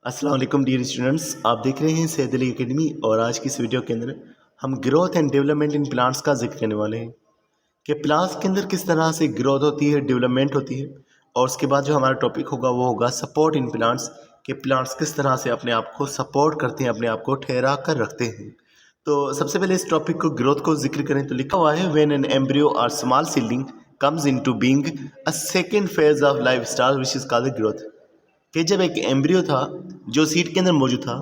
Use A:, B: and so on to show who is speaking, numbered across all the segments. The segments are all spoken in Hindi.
A: अस्सलाम वालेकुम डियर स्टूडेंट्स, आप देख रहे हैं सैयद अली एकेडमी। और आज की इस वीडियो के अंदर हम growth and development in plants का जिक्र करने वाले हैं कि प्लांट्स के अंदर किस तरह से ग्रोथ होती है, डेवलपमेंट होती है। और उसके बाद जो हमारा टॉपिक होगा वो होगा सपोर्ट इन प्लांट्स, कि प्लांट्स किस तरह से अपने आप को सपोर्ट करते हैं, अपने आप को ठहरा कर रखते हैं। तो सबसे पहले इस टॉपिक को ग्रोथ को जिक्र करें तो लिखा हुआ है व्हेन एन एम्ब्रियो और small seedling comes into being a second phase of life start which is called growth. कि जब एक एम्ब्रियो था जो सीड के अंदर मौजूद था,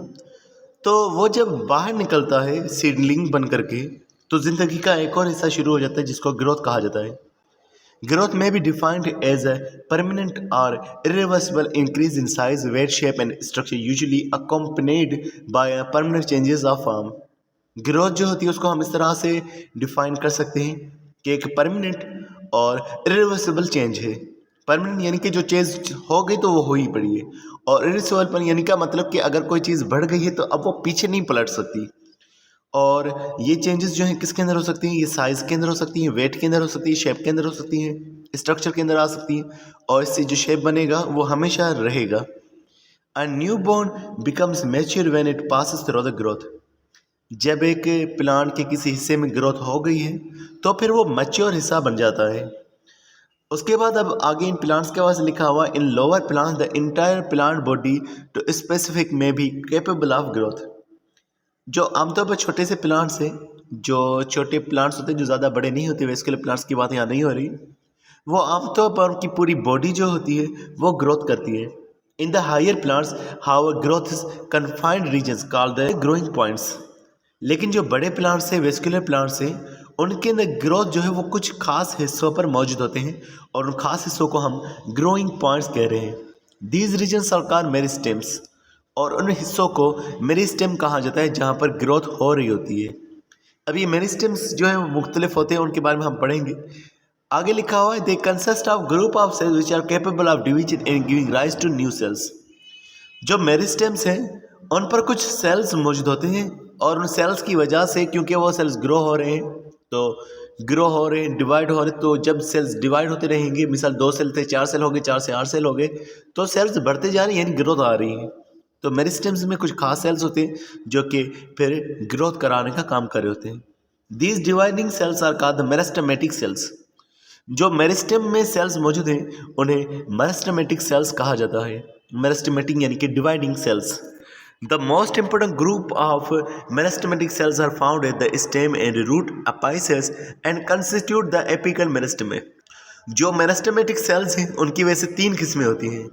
A: तो वो जब बाहर निकलता है सीडलिंग बन करके, तो ज़िंदगी का एक और हिस्सा शुरू हो जाता है जिसको ग्रोथ कहा जाता है। ग्रोथ में be defined as a permanent और irreversible increase in size, weight, shape and structure usually accompanied by a permanent changes of form। Growth जो होती है उसको हम इस तरह से डिफाइन कर सकते हैं कि एक परमानेंट और इरिवर्सिबल चेंज है। परमानेंट यानी कि जो चेंज हो गई तो वो हो ही पड़ी है, और इरिवर्सिबल यानी का मतलब कि अगर कोई चीज़ बढ़ गई है तो अब वो पीछे नहीं पलट सकती। और ये चेंजेस जो हैं किसके अंदर हो सकती हैं? ये साइज़ के अंदर हो सकती हैं, वेट के अंदर हो सकती है, शेप के अंदर हो सकती हैं, स्ट्रक्चर के अंदर आ सकती हैं, और इससे जो शेप बनेगा वो हमेशा रहेगा। A new born becomes mature when it passes through the growth. जब एक प्लांट के किसी हिस्से में ग्रोथ हो गई है तो फिर वो मैच्योर हिस्सा बन जाता है। उसके बाद अब आगे इन प्लांट्स के पास लिखा हुआ in lower plant the entire plant body to specific में भी कैपेबल ऑफ ग्रोथ। जो आमतौर पर छोटे से प्लांट्स हैं, जो छोटे प्लांट्स होते हैं जो ज़्यादा बड़े नहीं होते, वैसे प्लांट्स की बात यहाँ नहीं हो रही, वो आमतौर पर उनकी पूरी बॉडी जो होती है वो ग्रोथ करती है। In the higher plants how growth is confined regions called the growing points. लेकिन जो बड़े प्लांट्स हैं, वेस्कुलर प्लांट्स हैं, उनके अंदर ग्रोथ जो है वो कुछ खास हिस्सों पर मौजूद होते हैं, और उन खास हिस्सों को हम ग्रोइंग पॉइंट्स कह रहे हैं। These regions are called meristems, और उन हिस्सों को मेरिस्टेम कहा जाता है जहाँ पर ग्रोथ हो रही होती है। अब ये मेरिस्टेम्स जो है वो मुख्तलिफ होते हैं, उनके बारे में हम पढ़ेंगे। आगे लिखा हुआ है they consist of group of cells which are capable of division and giving rise to new cells. जो मेरिस्टेम्स हैं उन पर कुछ सेल्स मौजूद होते हैं, और उन सेल्स की वजह से, क्योंकि वो सेल्स ग्रो हो रहे हैं, तो ग्रो हो रहे हैं, डिवाइड हो रहे हैं, तो जब सेल्स डिवाइड होते रहेंगे, मिसाल 2 सेल थे 4 सेल हो गए, 4 से 8 सेल हो गए, तो सेल्स बढ़ते जा रही हैं, यानी ग्रोथ आ रही है। तो मेरिस्टेम्स में कुछ खास सेल्स होते हैं जो कि फिर ग्रोथ कराने का काम कर रहे होते हैं। These dividing cells are called the meristematic cells. जो मेरिस्टेम में सेल्स मौजूद हैं उन्हें मेरिस्टेमेटिक सेल्स कहा जाता है। मेरिस्टेमेटिक यानी कि dividing cells. The most important group of meristematic cells are found at the stem and root apices and constitute the apical meristem. जो मेरिस्टेमेटिक सेल्स हैं उनकी वैसे 3 किस्में होती हैं।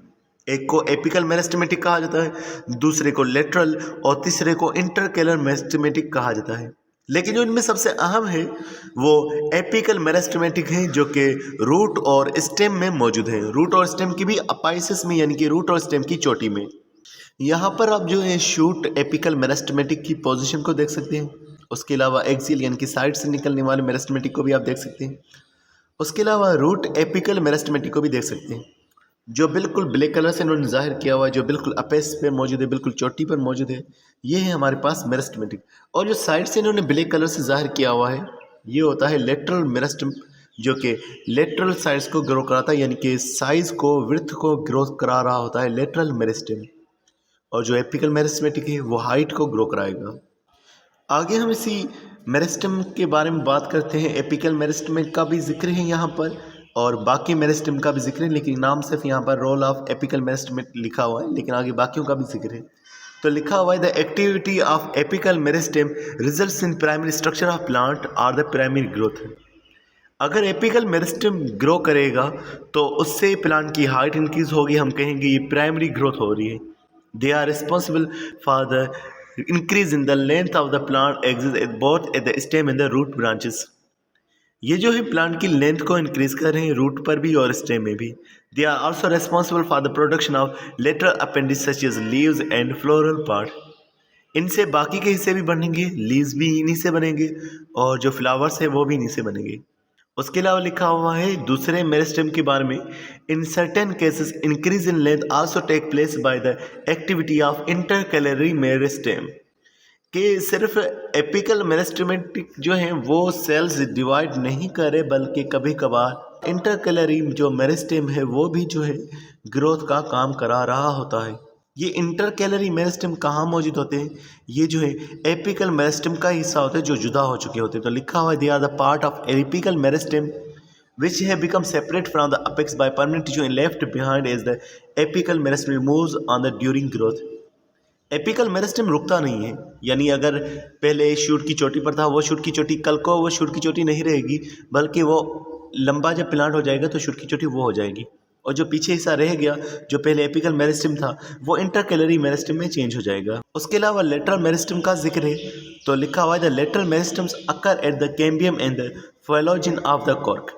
A: एक को एपिकल मेरिस्टेमेटिक कहा जाता है, दूसरे को लेटरल, और तीसरे को इंटरकेलर मेरिस्टेमेटिक कहा जाता है। लेकिन जो इनमें सबसे अहम है वो एपिकल मेरिस्टेमेटिक है, जो कि रूट और स्टेम में मौजूद है। रूट और स्टेम की भी अपाइसिस में, यानी कि रूट और स्टेम की चोटी में। यहाँ पर आप जो है शूट एपिकल मेरिस्टेमेटिक की पोजीशन को देख सकते हैं। उसके अलावा एक्सियल यानी कि साइड से निकलने वाले मेरिस्टेमेटिक को भी आप देख सकते हैं। उसके अलावा रूट एपिकल मेरिस्टेमेटिक को भी देख सकते हैं, जो बिल्कुल ब्लैक कलर से इन्होंने जाहिर किया हुआ है, जो बिल्कुल अपेस पे मौजूद है, बिल्कुल चोटी पर मौजूद है, ये है हमारे पास मेरिस्टेमेटिक। और जो साइड से इन्होंने ब्लैक कलर से जाहिर किया हुआ है ये होता है लेटरल मेरिस्टेम, जो कि लेटरल साइड्स को ग्रो कराता है, यानी कि साइज़ को, विड्थ को ग्रोथ करा रहा होता है लेटरल मेरिस्टेम। और जो एपिकल मेरिस्टेमेटिक है वो हाइट को ग्रो कराएगा। आगे हम इसी मेरिस्टेम के बारे में बात करते हैं। एपिकल मेरिस्टेम का भी जिक्र है यहाँ पर, और बाकी मेरिस्टेम का भी जिक्र है, लेकिन नाम सिर्फ यहाँ पर रोल ऑफ एपिकल मेरिस्टेम लिखा हुआ है, लेकिन आगे बाकियों का भी जिक्र है। तो लिखा हुआ है the activity of apical meristem results in primary structure of plant are the primary growth. अगर एपिकल मेरिस्टेम ग्रो करेगा तो उससे प्लांट की हाइट इंक्रीज होगी, हम कहेंगे ये प्राइमरी ग्रोथ हो रही है। They are responsible for the increase in the length of the plant exists at both at the stem and the root branches। ये जो है प्लांट की लेंथ को इंक्रीज कर रहे हैं रूट पर भी और स्टेम में भी। They are also responsible for the production of lateral appendages such as leaves and floral part. इनसे बाकी के हिस्से भी बनेंगे, लीव्स भी इन्हीं से बनेंगे, और जो फ्लावर्स है वो भी इन्हीं से बनेंगे। उसके अलावा लिखा हुआ है दूसरे मेरिस्टेम के बारे में, in certain cases increase in length also take place by the activity of intercalary meristem. कि सिर्फ एपिकल मेरिस्टेमेटिक जो हैं वो सेल्स डिवाइड नहीं करे, बल्कि कभी कभार इंटरकैलरी जो मेरिस्टेम है वो भी जो है ग्रोथ का काम करा रहा होता है। ये इंटरकैलरी मेरिस्टेम कहाँ मौजूद होते हैं? ये जो है एपिकल मेरिस्टेम का हिस्सा होते हैं जो जुदा हो चुके होते हैं। तो लिखा हुआ है they are the part of apical meristem which have become separate from the apex by permanent tissue and left behind as the apical meristem moves on the during growth। Apical meristem रुकता नहीं है, यानी अगर पहले शूट की चोटी पर था वो शूट की चोटी कल को वो शूट की चोटी नहीं रहेगी, बल्कि वो लंबा जब प्लांट हो जाएगा तो शूट की चोटी वो हो जाएगी, और जो पीछे हिस्सा रह गया जो पहले एपिकल मेरिस्टेम था वो इंटरकैलरी मेरिस्टेम में चेंज हो जाएगा। उसके अलावा लेटरल मेरिस्टेम का जिक्र है, तो लिखा हुआ है the lateral meristems occur at the cambium and the phellogen of the cork,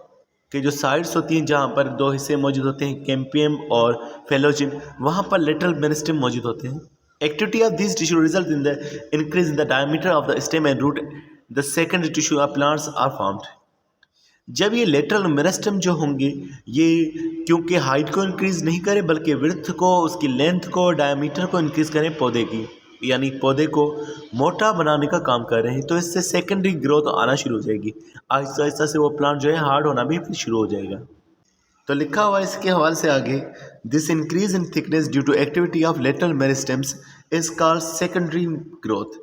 A: कि जो साइड्स होती हैं जहाँ पर दो हिस्से मौजूद होते हैं कैम्पियम और फेलोजिन, वहाँ पर लेटरल मेरिस्टेम मौजूद होते हैं। Activity of this tissue result in the increase in the diameter of the stem and root the secondary tissue of plants are formed. जब ये लेटरल मेरिस्टेम जो होंगे ये क्योंकि हाइट को इंक्रीज नहीं करें बल्कि विड्थ को, उसकी लेंथ को, डायमीटर को इंक्रीज करें पौधे की, यानी पौधे को मोटा बनाने का काम कर रहे हैं, तो इससे सेकेंडरी ग्रोथ आना शुरू हो जाएगी। आहिस्ता आहिस्ता से वो प्लांट जो है हार्ड होना भी फिर शुरू हो जाएगा। तो लिखा हुआ इसके हवाले से आगे this increase in thickness due to activity of lateral meristems is called secondary growth.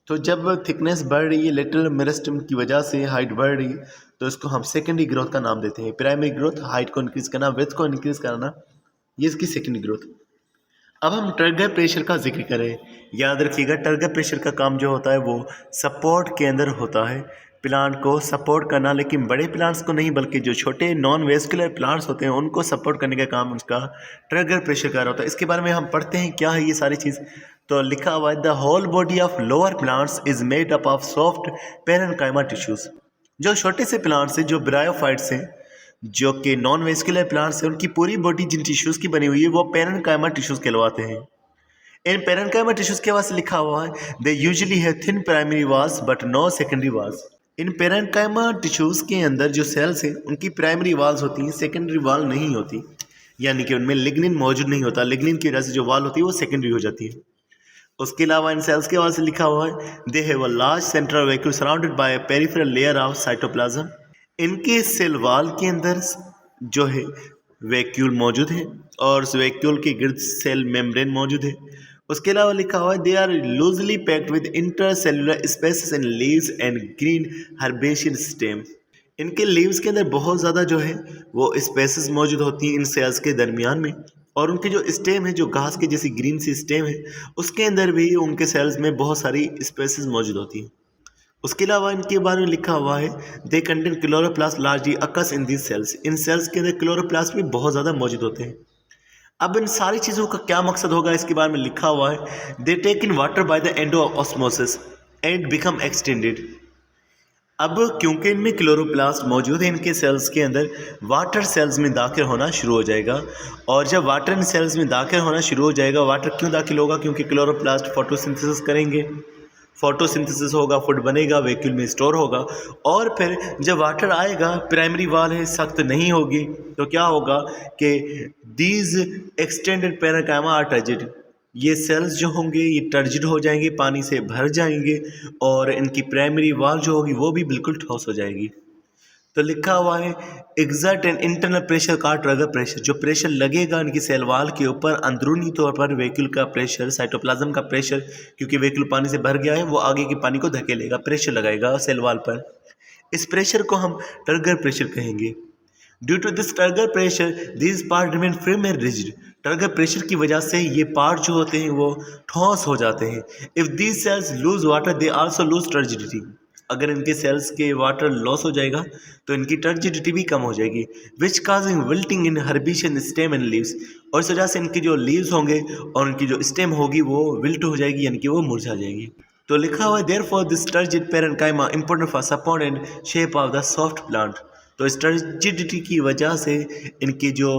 A: तो जब थिकनेस बढ़ रही है लेटरल मेरिस्टेम की वजह से, हाइट बढ़ रही है, तो इसको हम सेकेंडरी ग्रोथ का नाम देते हैं। प्राइमरी ग्रोथ हाइट को इंक्रीज करना, विड्थ को इंक्रीज करना, ये इसकी सेकेंडरी ग्रोथ। अब हम टर्गर प्रेशर का जिक्र करें। याद रखिएगा टर्गर प्रेशर का काम जो होता है वो सपोर्ट के अंदर होता है, प्लांट को सपोर्ट करना, लेकिन बड़े प्लांट्स को नहीं बल्कि जो छोटे नॉन वेस्कुलर प्लांट्स होते हैं उनको सपोर्ट करने का काम उसका ट्रिगर प्रेशर का होता है। इसके बारे में हम पढ़ते हैं क्या है ये सारी चीज़। तो लिखा हुआ है the whole body of lower plants is made up of soft parenchyma tissues. जो छोटे से प्लांट्स हैं, जो ब्रायोफाइट्स हैं, जो कि नॉन वेस्कुलर प्लांट्स हैं, उनकी पूरी बॉडी जिन टिश्यूज़ की बनी हुई है वो पेरेन्काइमा टिश्यूज़ कहलवाते हैं। इन पेरेन्काइमा टिश्यूज़ के वास्ते लिखा हुआ है they usually have thin primary walls but no secondary walls. इन पेरेन्काइमा टिश्यूज़ के अंदर जो सेल्स हैं उनकी प्राइमरी वॉल्स होती हैं, सेकेंडरी वॉल नहीं होती, यानी कि उनमें लिग्निन मौजूद नहीं होता। लिग्निन की वजह से जो वॉल होती है वो सेकेंडरी हो जाती है। उसके अलावा इन सेल्स के वास्ते लिखा हुआ है they have a large central vacuole surrounded by a peripheral layer of cytoplasm. इनके सेल वॉल के अंदर जो है वैक्यूल मौजूद है और उस वैक्यूल के गिर्द सेल मेम्ब्रेन मौजूद है। उसके अलावा लिखा हुआ है they are loosely packed with intercellular spaces in leaves and green herbaceous stem. इनके लीव्स के अंदर बहुत ज़्यादा जो है वो स्पेसेस मौजूद होती हैं इन सेल्स के दरमियान में, और उनके जो स्टेम है, जो घास की जैसी ग्रीन सी स्टेम है, उसके अंदर भी उनके सेल्स में बहुत सारी स्पेसेस मौजूद होती हैं। उसके अलावा इनके बारे में लिखा हुआ है they contain chloroplast largely occurs in these cells. इन सेल्स के अंदर क्लोरोप्लास्ट भी बहुत ज़्यादा मौजूद होते हैं। अब इन सारी चीज़ों का क्या मकसद होगा इसके बारे में लिखा हुआ है they take in water by the end of osmosis and become extended. अब क्योंकि इनमें क्लोरोप्लास्ट मौजूद है इनके सेल्स के अंदर, वाटर सेल्स में दाखिल होना शुरू हो जाएगा, और जब वाटर इन सेल्स में दाखिल होना शुरू हो जाएगा, वाटर क्यों दाखिल होगा? क्योंकि क्लोरोप्लास्ट फोटोसिंथेसिस करेंगे, फोटोसिंथेसिस होगा, फूड बनेगा, वैक्यूल में स्टोर होगा, और फिर जब वाटर आएगा, प्राइमरी वॉल है सख्त नहीं होगी, तो क्या होगा कि these extended parenchyma are turgid. ये सेल्स जो होंगे ये टर्जिड हो जाएंगे, पानी से भर जाएंगे, और इनकी प्राइमरी वॉल जो होगी वो भी बिल्कुल ठोस हो जाएगी। तो लिखा हुआ है एग्जर्ट एन इंटरनल प्रेशर का ट्रिगर प्रेशर। जो प्रेशर लगेगा इनकी सेल वॉल के ऊपर अंदरूनी तौर पर वैक्यूल का प्रेशर, साइटोप्लाज्म का प्रेशर, क्योंकि वैक्यूल पानी से भर गया है, वो आगे के पानी को धकेलेगा, प्रेशर लगाएगा सेल वॉल पर। इस प्रेशर को हम ट्रिगर प्रेशर कहेंगे। Due to this turgor pressure this part remain firm and rigid. Turgor pressure की वजह से ये पार्ट जो होते हैं वो ठोस हो जाते हैं। If these cells lose water they also lose turgidity. अगर इनके सेल्स के वाटर लॉस हो जाएगा तो इनकी टर्जिडिटी भी कम हो जाएगी, which causing wilting in herbaceous stem and leaves. और इस वजह से इनकी जो लीव्स होंगे और इनकी जो स्टेम होगी वो विल्ट हो जाएगी, यानी कि वो मुरझा जाएगी। तो लिखा हुआ है therefore this turgid parenchyma important for support and shape of the soft plant. तो इस टर्जिडिटी की वजह से इनकी जो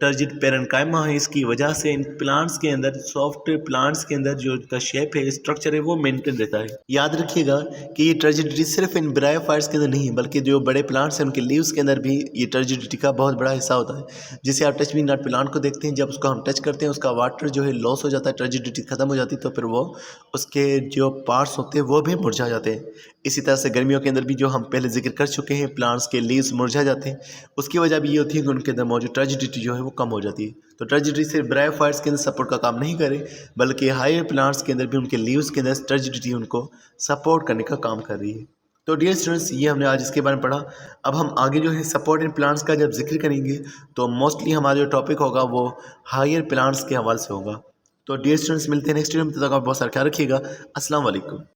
A: टर्जिड पेरेन्काइमा है इसकी वजह से इन प्लांट्स के अंदर, सॉफ्ट प्लांट्स के अंदर जो इनका शेप है, स्ट्रक्चर है, वो मेंटेन रहता है। याद रखिएगा कि ये टर्जिडिटी सिर्फ इन ब्रायोफाइट्स के अंदर नहीं है बल्कि जो बड़े प्लांट्स हैं उनके लीव्स के अंदर भी ये टर्जिडिटी का बहुत बड़ा हिस्सा होता है। जिसे आप टच मी नॉट प्लांट को देखते हैं, जब उसको हम टच करते हैं उसका वाटर जो है लॉस हो जाता है, टर्जिडिटी खत्म हो जाती है, तो फिर वो उसके जो पार्ट्स होते हैं वो भी मुरझा जाते हैं। इसी तरह से गर्मियों के अंदर भी जो हम पहले जिक्र कर चुके हैं, प्लांट्स के लीव्स मुरझा जाते हैं, उसकी वजह भी ये होती है कि उनके अंदर मौजूद ट्रेजिडिटी जो है वो कम हो जाती है। तो ट्रेजिडिटी सिर्फ ब्रायोफाइट्स के अंदर सपोर्ट का काम नहीं करे, बल्कि हायर प्लांट्स के अंदर भी उनके लीव्स के अंदर ट्रेजिडिटी उनको सपोर्ट करने का काम कर रही है। तो डियर स्टूडेंट्स, ये हमने आज इसके बारे में पढ़ा। अब हम आगे जो है सपोर्ट इन प्लांट्स का जब जिक्र करेंगे तो मोस्टली हमारा जो टॉपिक होगा वो हायर प्लांट्स के हवाले से होगा। तो डियर स्टूडेंट्स, मिलते हैं नेक्स्ट वीडियो में, तब तक आप बहुत सारा ख्याल रखिएगा। अस्सलाम वालेकुम।